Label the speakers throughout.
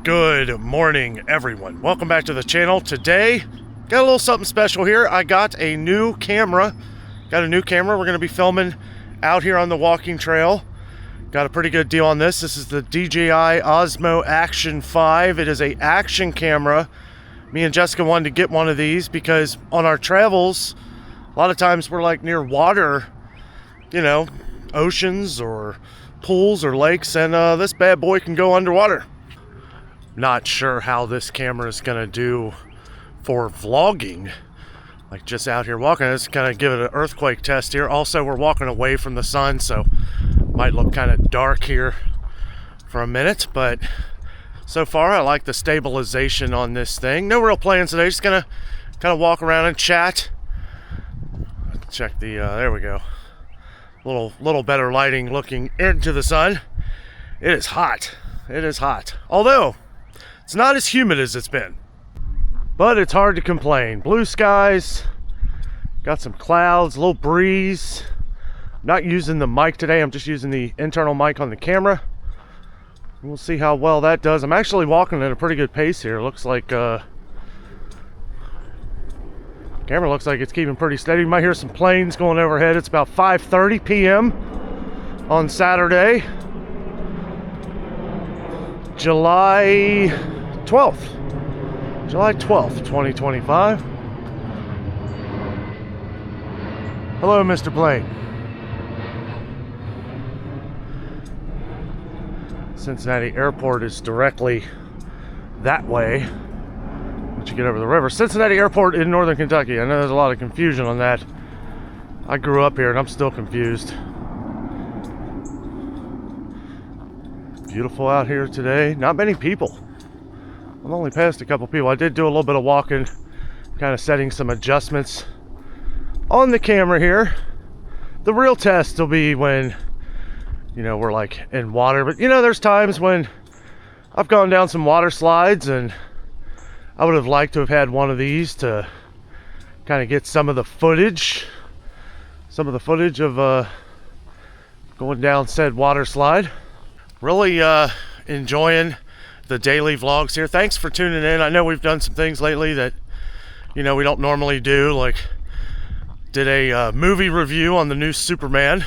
Speaker 1: Good morning, everyone. Welcome back to the channel. Today, got a little something special here. I got a new camera. We're going to be filming out here on the walking trail. Got a pretty good deal on this. This is the DJI Osmo Action 5. It is an action camera. Me and Jessica wanted to get one of these because on our travels, a lot of times we're like near water, you know, oceans or pools or lakes, and this bad boy can go underwater. Not sure how this camera is gonna do for vlogging, like just out here walking. Let's kind of give it an earthquake test here. Also, we're walking away from the sun, so might look kind of dark here for a minute, but so far I like the stabilization on this thing. No real plans today, just gonna kind of walk around and chat. Check the there we go. Little better lighting looking into the sun. It is hot. It is hot. Although it's not as humid as it's been, but it's hard to complain. Blue skies, got some clouds, a little breeze. I'm not using the mic today. I'm just using the internal mic on the camera. We'll see how well that does. I'm actually walking at a pretty good pace here. Looks like camera looks like it's keeping pretty steady. You might hear some planes going overhead. It's about 5:30 p.m. on Saturday, July 12th, 2025. Hello, Mr. Plane. Cincinnati Airport is directly that way once you get over the river. Cincinnati Airport in northern Kentucky. I know there's a lot of confusion on that. I grew up here and I'm still confused. Beautiful out here today. Not many people. I've only passed a couple people. I did do a little bit of walking, kind of setting some adjustments on the camera here. The real test will be when, you know, we're like in water. But, you know, there's times when I've gone down some water slides and I would have liked to have had one of these to kind of get some of the footage of going down said water slide. Really enjoying the daily vlogs here. Thanks for tuning in. I know we've done some things lately that, you know, we don't normally do, like did a movie review on the new Superman.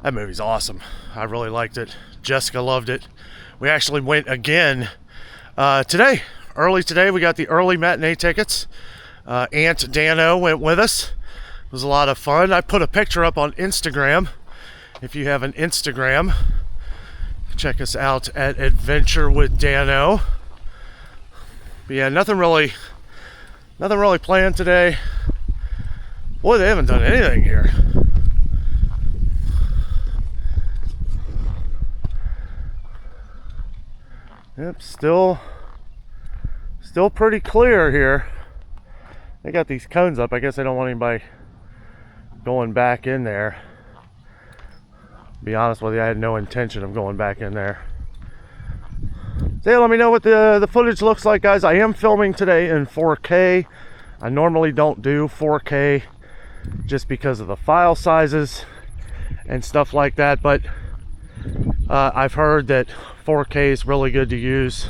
Speaker 1: That movie's awesome. I really liked it. Jessica loved it. We actually went again today. Early today, we got the early matinee tickets. Aunt Dano went with us. It was a lot of fun. I put a picture up on Instagram. If you have an Instagram, check us out at Adventure with Dano. But yeah, nothing really planned today. Boy, they haven't done anything here. Yep, still pretty clear here. They got these cones up. I guess they don't want anybody going back in there. Be honest with you, I had no intention of going back in there. So yeah, let me know what the footage looks like, guys. I am filming today in 4K. I normally don't do 4K just because of the file sizes and stuff like that, but I've heard that 4K is really good to use,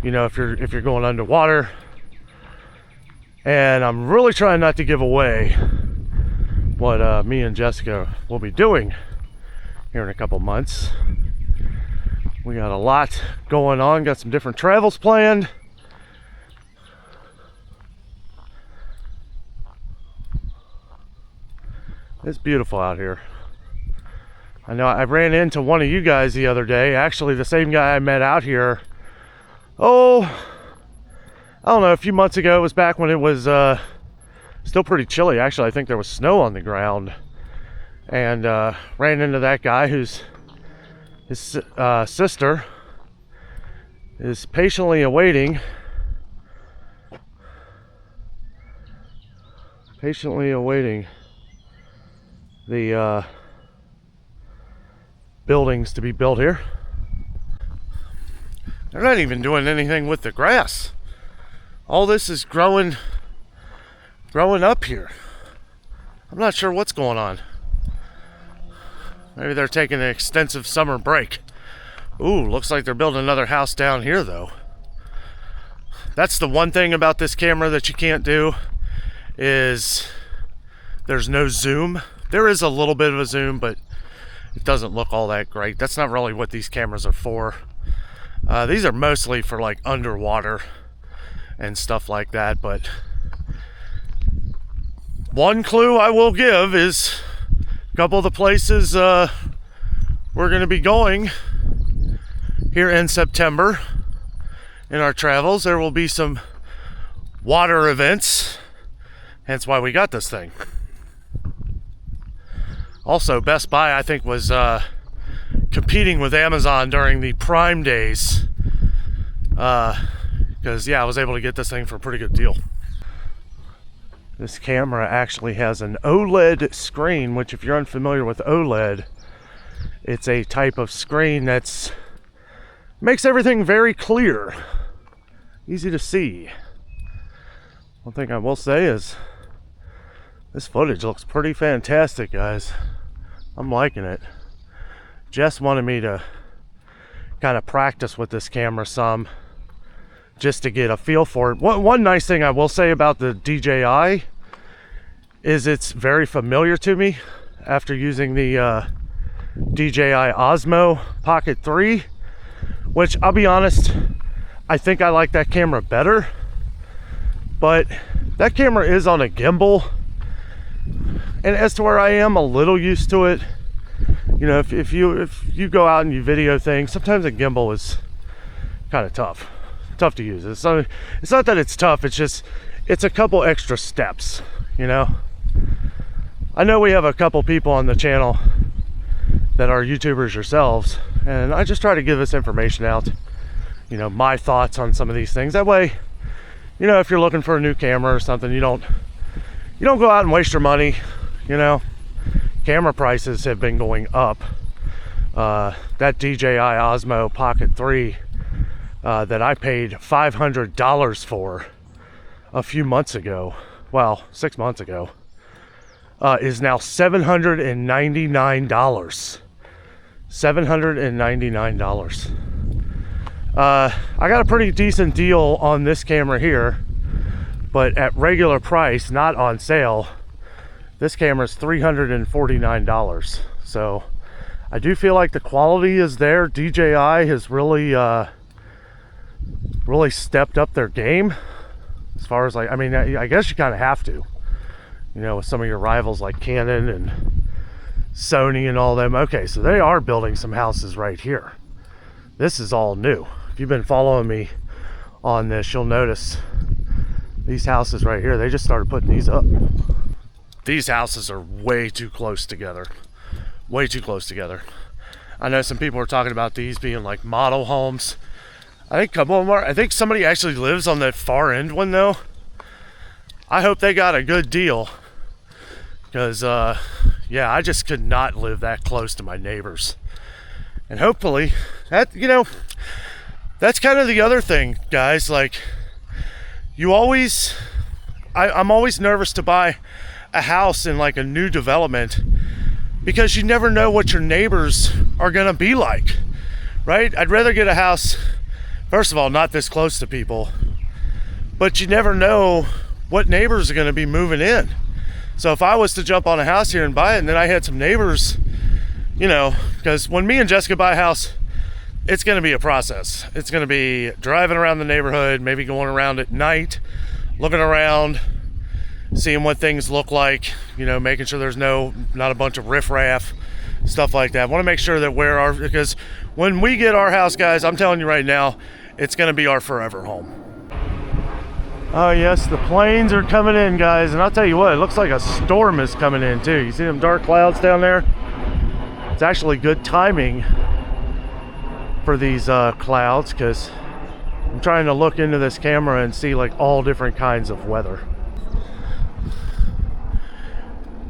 Speaker 1: you know, if you're going underwater. And I'm really trying not to give away what me and Jessica will be doing here in a couple months. We got a lot going on, got some different travels planned. It's beautiful out here. I know I ran into one of you guys the other day, actually the same guy I met out here, I don't know, a few months ago. It was back when it was still pretty chilly. Actually, I think there was snow on the ground. And ran into that guy whose sister is patiently awaiting the buildings to be built here. They're not even doing anything with the grass. All this is growing up here. I'm not sure what's going on. Maybe they're taking an extensive summer break. Ooh, looks like they're building another house down here though. That's the one thing about this camera that you can't do, is there's no zoom. There is a little bit of a zoom, but it doesn't look all that great. That's not really what these cameras are for. These are mostly for like underwater and stuff like that, but one clue I will give is a couple of the places we're going to be going here in September in our travels. There will be some water events, hence why we got this thing. Also, Best Buy, I think, was competing with Amazon during the Prime days, because yeah, I was able to get this thing for a pretty good deal. This camera actually has an OLED screen, which if you're unfamiliar with OLED, it's a type of screen that's makes everything very clear, easy to see. One thing I will say is this footage looks pretty fantastic, guys. I'm liking it. Jess wanted me to kind of practice with this camera some, just to get a feel for it. One nice thing I will say about the DJI is it's very familiar to me after using the DJI Osmo Pocket 3, which I'll be honest, I think I like that camera better, but that camera is on a gimbal, and as to where I am a little used to it. You know, if you go out and you video things, sometimes a gimbal is kind of tough to use. It's not that it's tough, it's just it's a couple extra steps, you know. I know we have a couple people on the channel that are YouTubers yourselves, and I just try to give this information out, you know, my thoughts on some of these things. That way, you know, if you're looking for a new camera or something, you don't go out and waste your money. You know, camera prices have been going up. That DJI Osmo Pocket 3 that I paid $500 for a few months ago, well, 6 months ago, is now $799. $799. I got a pretty decent deal on this camera here, but at regular price, not on sale, this camera is $349. So I do feel like the quality is there. DJI has really stepped up their game as far as, like, I mean, I guess you kind of have to, you know, with some of your rivals like Canon and Sony and all them. Okay, so they are building some houses right here. This is all new. If you've been following me on this, you'll notice these houses right here, they just started putting these up. These houses are way too close together. Way too close together. I know some people are talking about these being like model homes. I think a couple of them are. I think somebody actually lives on that far end one though. I hope they got a good deal, because yeah, I just could not live that close to my neighbors. And hopefully that, you know, that's kind of the other thing, guys. Like, you always, I'm always nervous to buy a house in like a new development, because you never know what your neighbors are gonna be like, right? I'd rather get a house, first of all, not this close to people, but you never know what neighbors are gonna be moving in. So if I was to jump on a house here and buy it, and then I had some neighbors, you know, because when me and Jessica buy a house, it's gonna be a process. It's gonna be driving around the neighborhood, maybe going around at night, looking around, seeing what things look like, you know, making sure there's not a bunch of riffraff, stuff like that. I want to make sure that because when we get our house, guys, I'm telling you right now, it's going to be our forever home. Oh yes, the planes are coming in, guys, and I'll tell you what, it looks like a storm is coming in too. You see them dark clouds down there? It's actually good timing for these clouds, because I'm trying to look into this camera and see like all different kinds of weather.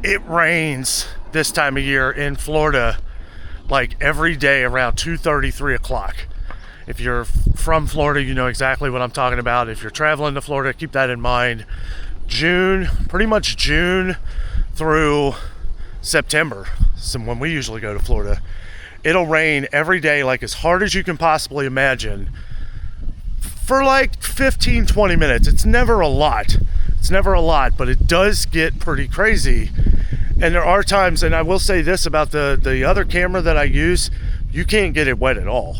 Speaker 1: It rains this time of year in Florida like every day around 2:30, 3 o'clock. If you're from Florida, you know exactly what I'm talking about. If you're traveling to Florida, keep that in mind. June, pretty much June through September, so when we usually go to Florida, It'll rain every day, like as hard as you can possibly imagine, for like 15-20 minutes. It's never a lot. It's never a lot, but it does get pretty crazy. And there are times, and I will say this about the other camera that I use, you can't get it wet at all.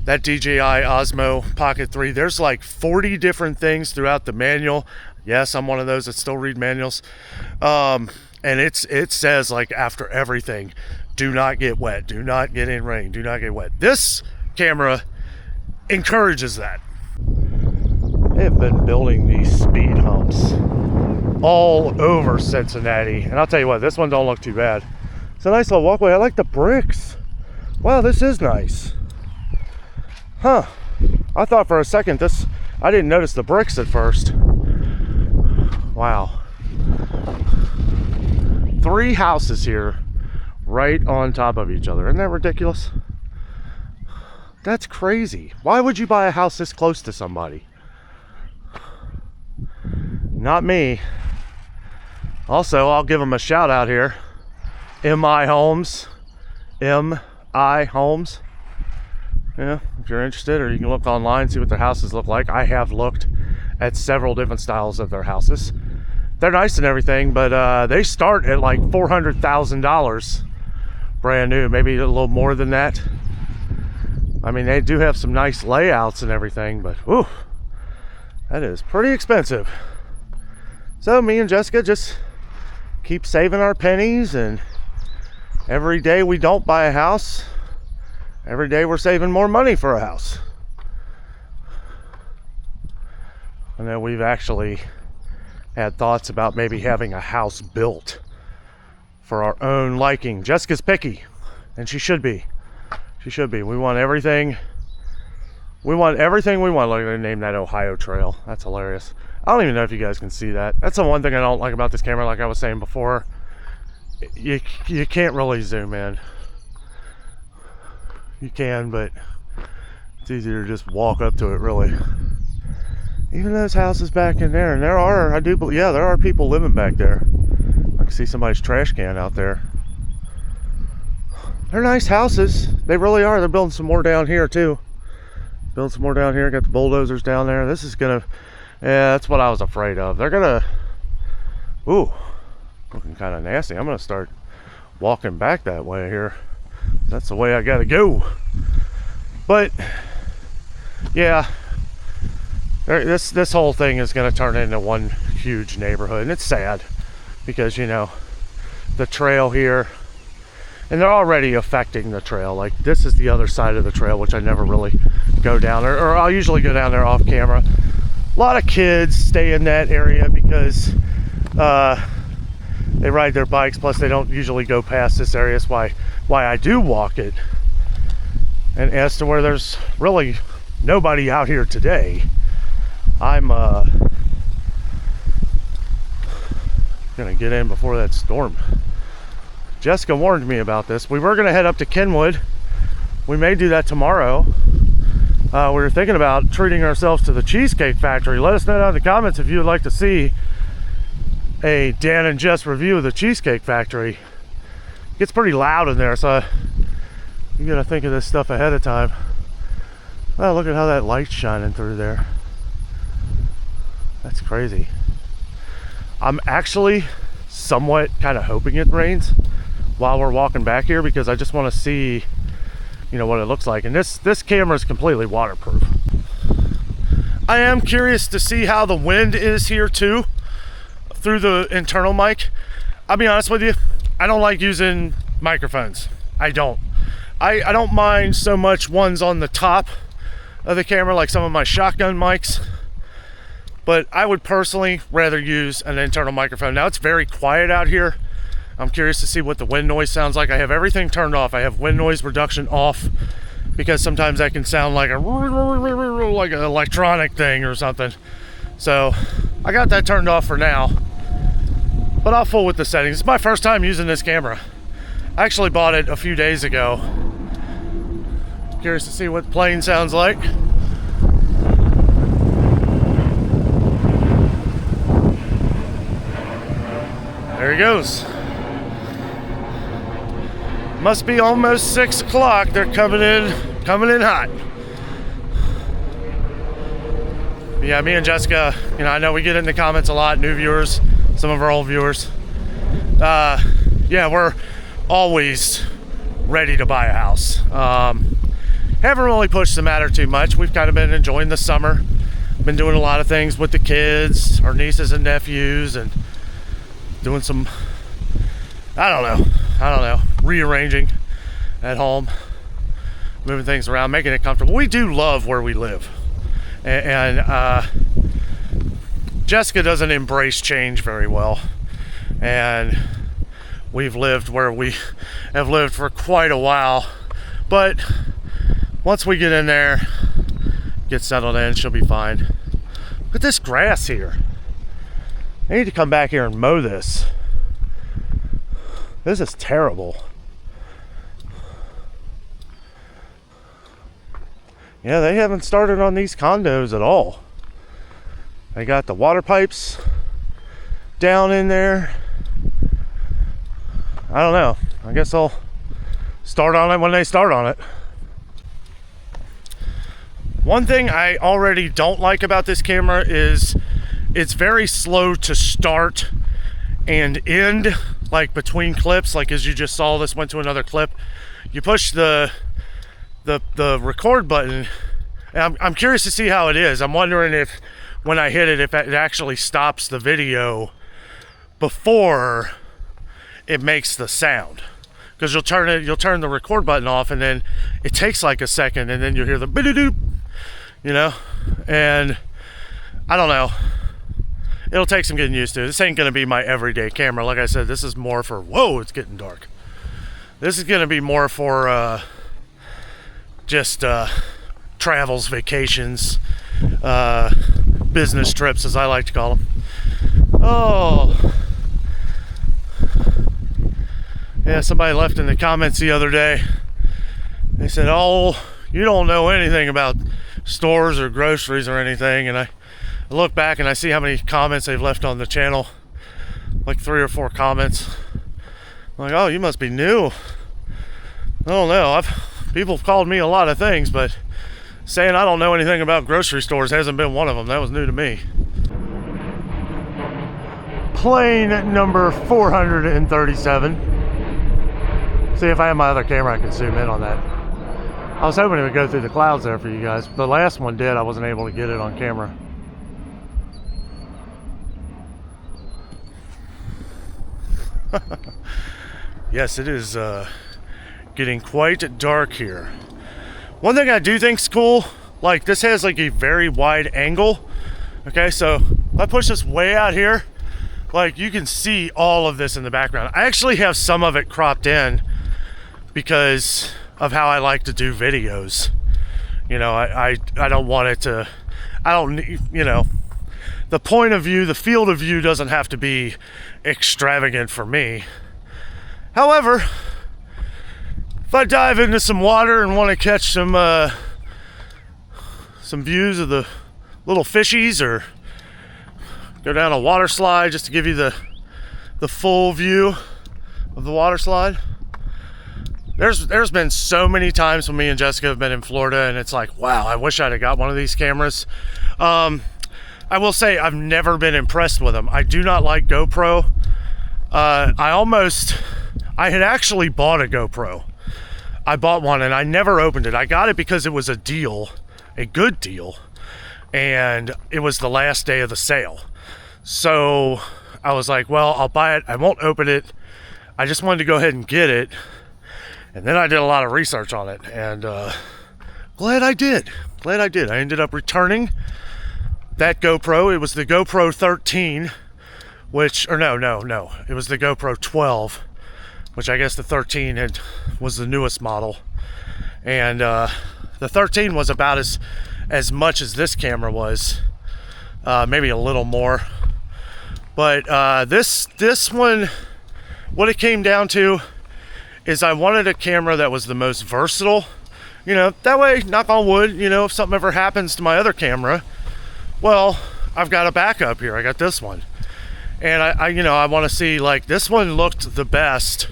Speaker 1: That DJI Osmo Pocket 3, there's like 40 different things throughout the manual. Yes, I'm one of those that still read manuals. And it says, like, after everything, do not get wet, do not get in rain, do not get wet. This camera encourages that. They have been building these speed humps all over Cincinnati. And I'll tell you what, this one don't look too bad. It's a nice little walkway. I like the bricks. Wow, this is nice. Huh. I thought for a second I didn't notice the bricks at first. Wow. 3 houses here right on top of each other. Isn't that ridiculous? That's crazy. Why would you buy a house this close to somebody? Not me. Also, I'll give them a shout out here. MI Homes. MI Homes. Yeah, if you're interested, or you can look online, see what their houses look like. I have looked at several different styles of their houses. They're nice and everything, but they start at like $400,000 brand new, maybe a little more than that. I mean, they do have some nice layouts and everything, but ooh, that is pretty expensive. So me and Jessica just keep saving our pennies, and every day we don't buy a house, every day we're saving more money for a house. And then we've actually had thoughts about maybe having a house built for our own liking. Jessica's picky, and she should be. She should be. We want everything. We want everything we want. Look, they named that Ohio Trail. That's hilarious. I don't even know if you guys can see that. That's the one thing I don't like about this camera, like I was saying before. You can't really zoom in. You can, but it's easier to just walk up to it, really. Even those houses back in there, and there are people living back there. I can see somebody's trash can out there. They're nice houses. They really are. They're building some more down here too. Building some more down here. Got the bulldozers down there. This is gonna, yeah, that's what I was afraid of. They're gonna, ooh, looking kind of nasty. I'm gonna start walking back that way here. That's the way I gotta go. But yeah, this whole thing is gonna turn into one huge neighborhood, and it's sad because, you know, the trail here, and they're already affecting the trail. Like, this is the other side of the trail, which I never really go down there, or I'll usually go down there off camera. A lot of kids stay in that area because they ride their bikes, plus they don't usually go past this area. That's why I do walk it. And as to where there's really nobody out here today, I'm gonna get in before that storm. Jessica warned me about this. We were gonna head up to Kenwood. We may do that tomorrow. We were thinking about treating ourselves to the Cheesecake Factory. Let us know down in the comments if you would like to see a Dan and Jess review of the Cheesecake Factory. It gets pretty loud in there, so you gotta think of this stuff ahead of time. Oh, look at how that light's shining through there. That's crazy. I'm actually somewhat kind of hoping it rains while we're walking back here, because I just want to see, you know, what it looks like. And this camera is completely waterproof. I am curious to see how the wind is here too, through the internal mic. I'll be honest with you, I don't like using microphones. I don't mind so much ones on the top of the camera, like some of my shotgun mics, but I would personally rather use an internal microphone. Now, it's very quiet out here. I'm curious to see what the wind noise sounds like. I have everything turned off. I have wind noise reduction off, because sometimes that can sound like like an electronic thing or something. So I got that turned off for now, but I'll fool with the settings. It's my first time using this camera. I actually bought it a few days ago. Curious to see what the plane sounds like. There he goes. Must be almost 6 o'clock. They're coming in hot. Yeah, me and Jessica, I know we get in the comments a lot, new viewers, some of our old viewers. Yeah, we're always ready to buy a house. Haven't really pushed the matter too much. We've kind of been enjoying the summer. Been doing a lot of things with the kids, our nieces and nephews, and doing some, I don't know, rearranging at home, moving things around, making it comfortable. We do love where we live. And Jessica doesn't embrace change very well. And we've lived where we have lived for quite a while. But once we get in there, get settled in, she'll be fine. Look at this grass here. I need to come back here and mow this. This is terrible. Yeah, they haven't started on these condos at all. They got the water pipes down in there. I don't know. I guess I'll start on it when they start on it. One thing I already don't like about this camera is it's very slow to start and end, like between clips. Like as you just saw, this went to another clip. You push the record button, and I'm curious to see how it is. I'm wondering if when I hit it, if it actually stops the video before it makes the sound. Because you'll turn the record button off, and then it takes like a second, and then you'll hear the bidoo, and I don't know. It'll take some getting used to. This ain't gonna be my everyday camera. Like I said, this is more for, whoa, it's getting dark. This is gonna be more for just travels, vacations, business trips, as I like to call them. Oh, yeah, somebody left in the comments the other day. They said, oh, you don't know anything about stores or groceries or anything. And I look back and I see how many comments they've left on the channel, like 3 or 4 comments. I'm like, oh, you must be new. I don't know. People have called me a lot of things, but saying I don't know anything about grocery stores hasn't been one of them. That was new to me. Plane number 437. See, if I had my other camera, I could zoom in on that. I was hoping it would go through the clouds there for you guys. The last one did. I wasn't able to get it on camera. Yes, it is getting quite dark here. One thing I do think's cool, like this has like a very wide angle. Okay, so if I push this way out here, like you can see all of this in the background. I actually have some of it cropped in because of how I like to do videos. I don't want it to, the point of view, the field of view doesn't have to be extravagant for me. However, if I dive into some water and want to catch some views of the little fishies, or go down a water slide just to give you the full view of the water slide. There's been so many times when me and Jessica have been in Florida, and it's like, wow, I wish I'd have got one of these cameras. I will say I've never been impressed with them. I do not like GoPro. I had actually bought a GoPro. I bought one and I never opened it. I got it because it was a deal, a good deal, and it was the last day of the sale. So I was like, well, I'll buy it. I won't open it. I just wanted to go ahead and get it. And then I did a lot of research on it, and glad I did. I ended up returning that GoPro. It was the GoPro 13, it was the GoPro 12, which I guess the 13 was the newest model. And the 13 was about as much as this camera was, maybe a little more. But this one, what it came down to is I wanted a camera that was the most versatile. That way, knock on wood, if something ever happens to my other camera, well, I've got a backup here. I got this one. And I want to see, like, this one looked the best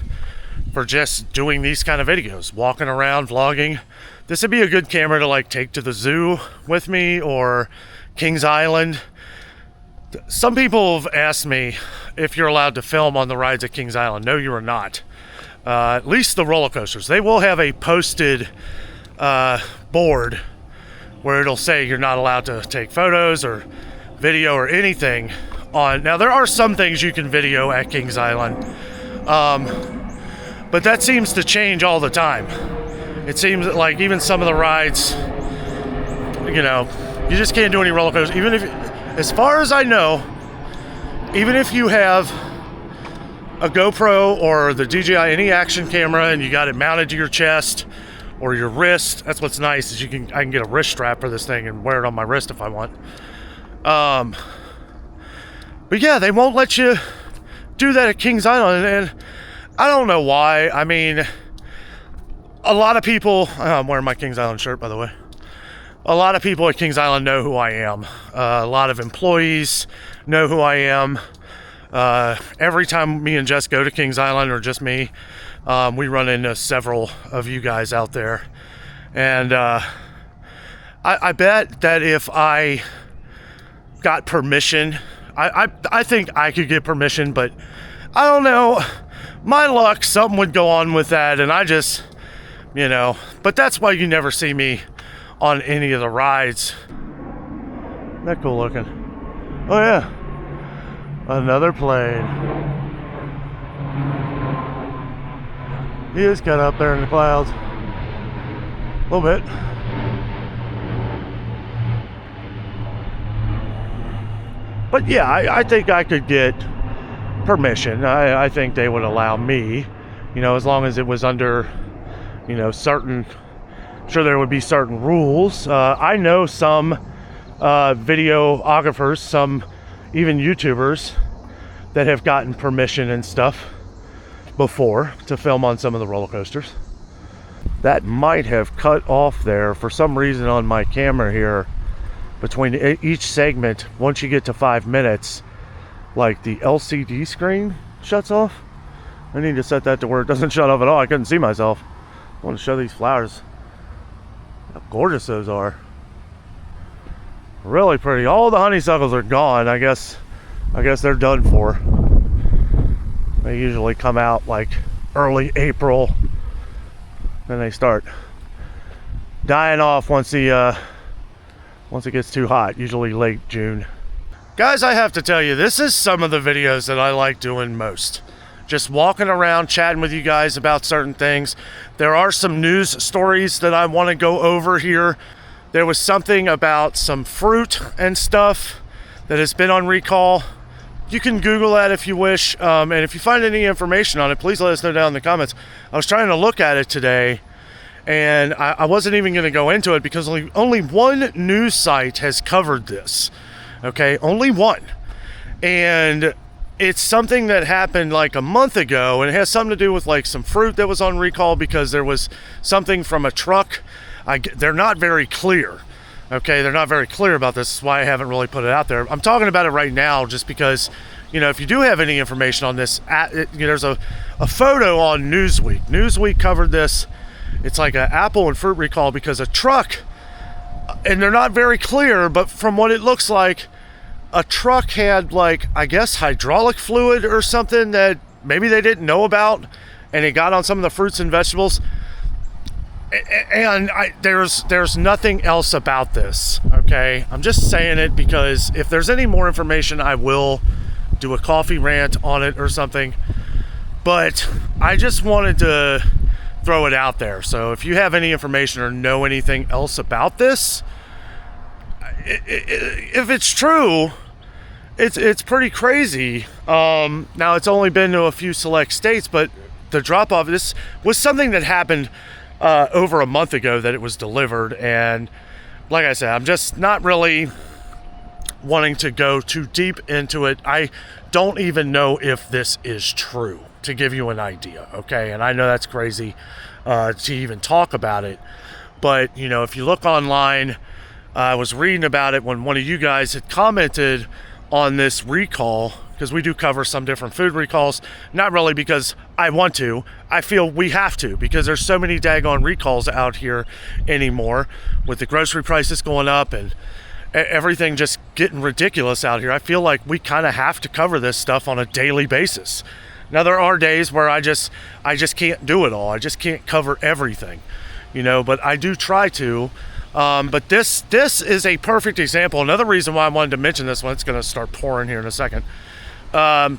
Speaker 1: for just doing these kind of videos, walking around, vlogging. This would be a good camera to like take to the zoo with me or Kings Island. Some people have asked me if you're allowed to film on the rides at Kings Island. No, you are not. At least the roller coasters. They will have a posted board where it'll say you're not allowed to take photos or video or anything on. Now, there are some things you can video at Kings Island, but that seems to change all the time. It seems like even some of the rides, you know, you just can't do any roller coasters. Even if, as far as I know, even if you have a GoPro or the DJI, any action camera, and you got it mounted to your chest or your wrist, that's what's nice is I can get a wrist strap for this thing and wear it on my wrist if I want. But yeah, they won't let you do that at Kings Island, and I don't know why. I mean, a lot of people, I'm wearing my Kings Island shirt, by the way. A lot of people at Kings Island know who I am. A lot of employees know who I am. Every time me and Jess go to Kings Island, or just me, we run into several of you guys out there. And I bet that if I got permission, I think I could get permission, but I don't know. My luck, something would go on with that, and I just, you know, but that's why you never see me on any of the rides. Isn't that cool looking? Oh yeah, another plane. He is kind of up there in the clouds a little bit. But yeah, I think I could get permission. I think they would allow me, you know, as long as it was under, you know, certain, I'm sure there would be certain rules. I know some videographers, some even YouTubers that have gotten permission and stuff before to film on some of the roller coasters. That might have cut off there for some reason on my camera here. Between each segment, once you get to 5 minutes, like the LCD screen shuts off. I need to set that to where it doesn't shut off at all. I couldn't see myself. I want to show these flowers. How gorgeous those are. Really pretty. All the honeysuckles are gone. I guess they're done for. They usually come out like early April. Then they start dying off once it gets too hot, usually late June. Guys, I have to tell you, this is some of the videos that I like doing most. Just walking around, chatting with you guys about certain things. There are some news stories that I want to go over here. There was something about some fruit and stuff that has been on recall. You can Google that if you wish. And if you find any information on it, please let us know down in the comments. I was trying to look at it today, and I wasn't even going to go into it because only one news site has covered this. Okay, only one. And it's something that happened like a month ago, and it has something to do with like some fruit that was on recall because there was something from a truck. They're not very clear. Okay, they're not very clear about this. That's why I haven't really put it out there. I'm talking about it right now just because, you know, if you do have any information on this, there's a photo on Newsweek. Newsweek covered this. It's like an apple and fruit recall because a truck, and they're not very clear, but from what it looks like, a truck had like, I guess, hydraulic fluid or something that maybe they didn't know about, and it got on some of the fruits and vegetables. And there's nothing else about this, okay? I'm just saying it because if there's any more information, I will do a coffee rant on it or something. But I just wanted to throw it out there. So if you have any information or know anything else about this, if it's true, it's pretty crazy. Now it's only been to a few select states, but the drop off, this was something that happened over a month ago that it was delivered. And like I said, I'm just not really wanting to go too deep into it. I don't even know if this is true, to give you an idea, okay? And I know that's crazy to even talk about it, but you know, if you look online, I was reading about it when one of you guys had commented on this recall because we do cover some different food recalls. Not really because I want to. I feel we have to, because there's so many daggone recalls out here anymore with the grocery prices going up and everything just getting ridiculous out here. I feel like we kind of have to cover this stuff on a daily basis. Now, there are days where I just can't do it all. I just can't cover everything, you know, but I do try to. But this is a perfect example. Another reason why I wanted to mention this one, it's going to start pouring here in a second. Why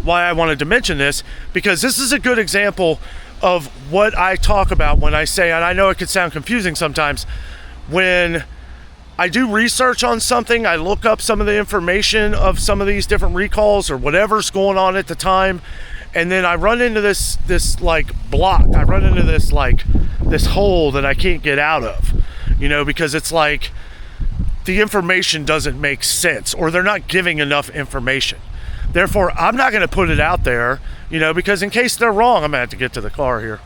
Speaker 1: I wanted to mention this, because this is a good example of what I talk about when I say, and I know it could sound confusing sometimes, when I do research on something, I look up some of the information of some of these different recalls or whatever's going on at the time, and then I run into this like block. I run into this hole that I can't get out of, you know, because it's like the information doesn't make sense, or they're not giving enough information. Therefore, I'm not going to put it out there, you know, because in case they're wrong, I'm going to have to get to the car here.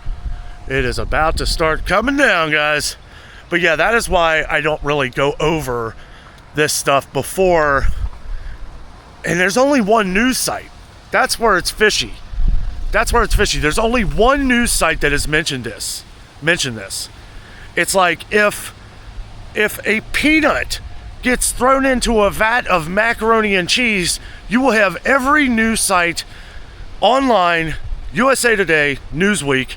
Speaker 1: It is about to start coming down, guys. But yeah, that is why I don't really go over this stuff before. And there's only one news site. That's where it's fishy. That's where it's fishy. There's only one news site that has mentioned this. It's like if a peanut gets thrown into a vat of macaroni and cheese, you will have every news site online, USA Today, Newsweek,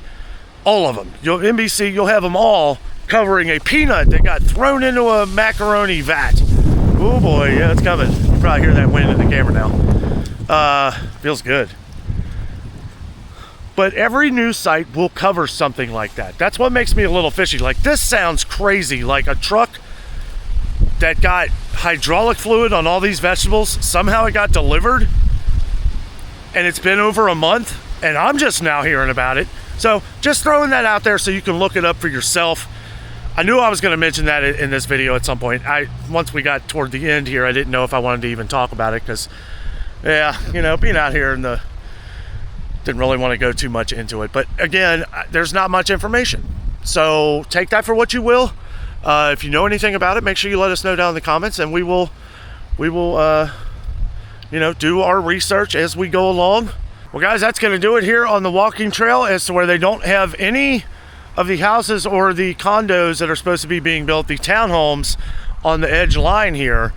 Speaker 1: all of them. NBC, you'll have them all covering a peanut that got thrown into a macaroni vat. Oh boy, yeah, it's coming. You can probably hear that wind in the camera now. Feels good. But every news site will cover something like that. That's what makes me a little fishy. Like, this sounds crazy. Like a truck that got hydraulic fluid on all these vegetables, somehow it got delivered, and it's been over a month, and I'm just now hearing about it. So just throwing that out there so you can look it up for yourself. I knew I was going to mention that in this video at some point. Once we got toward the end here, I didn't know if I wanted to even talk about it, because, yeah, you know, being out here in the... didn't really want to go too much into it. But again, there's not much information. So take that for what you will. If you know anything about it, make sure you let us know down in the comments, and we will, you know, do our research as we go along. Well, guys, that's going to do it here on the walking trail, as to where they don't have any of the houses or the condos that are supposed to be being built, the townhomes on the edge line here.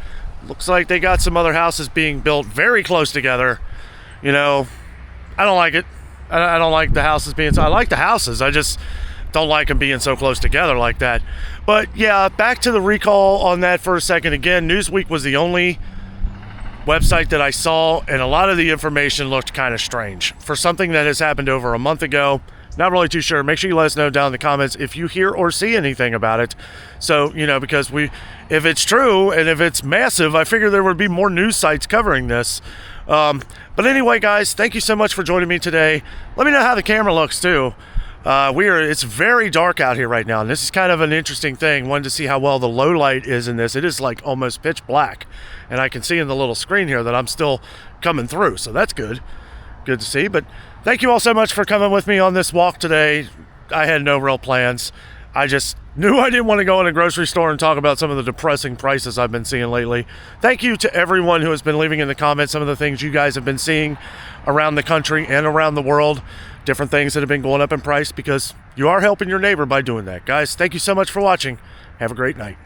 Speaker 1: Looks like they got some other houses being built very close together. You know, I don't like it. I don't like the houses being... I like the houses. I just don't like them being so close together like that. But yeah, back to the recall on that for a second. Again, Newsweek was the only website that I saw, and a lot of the information looked kind of strange. For something that has happened over a month ago, not really too sure. Make sure you let us know down in the comments if you hear or see anything about it. So, you know, because if it's true and if it's massive, I figure there would be more news sites covering this. But anyway, guys, thank you so much for joining me today. Let me know how the camera looks too. It's very dark out here right now, and this is kind of an interesting thing. Wanted to see how well the low light is in this. It is like almost pitch black, and I can see in the little screen here that I'm still coming through, so that's good to see. But thank you all so much for coming with me on this walk today. I had no real plans. I just knew I didn't want to go in a grocery store and talk about some of the depressing prices I've been seeing lately. Thank you to everyone who has been leaving in the comments some of the things you guys have been seeing around the country and around the world. Different things that have been going up in price, because you are helping your neighbor by doing that. Guys, thank you so much for watching. Have a great night.